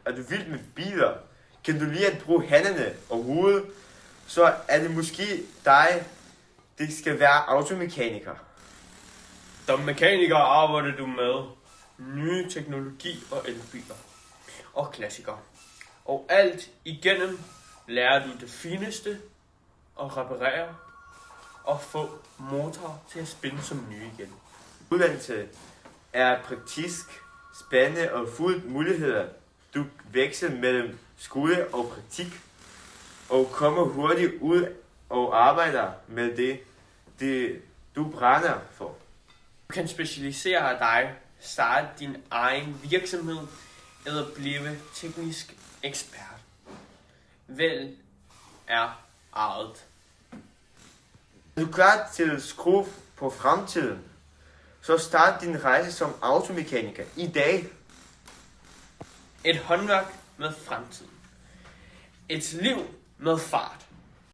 Er du vild med biler? Kan du lide at bruge hænderne og hovedet? Så er det måske dig, det skal være automekaniker. Som mekaniker arbejder du med nye teknologi og elbiler og klassikere. Og alt igennem lærer du det fineste og reparere og få motorer til at spille som nye igen. Uddannelse er praktisk, spændende og fuld muligheder. Du veksler mellem skole og praktik og kommer hurtigt ud og arbejder med det du brænder for. Du kan specialisere dig, starte din egen virksomhed eller blive teknisk ekspert. Vel er eget. Er du klar til at skrue på fremtiden? Så start din rejse som automekaniker i dag. Et håndværk med fremtiden. Et liv med fart.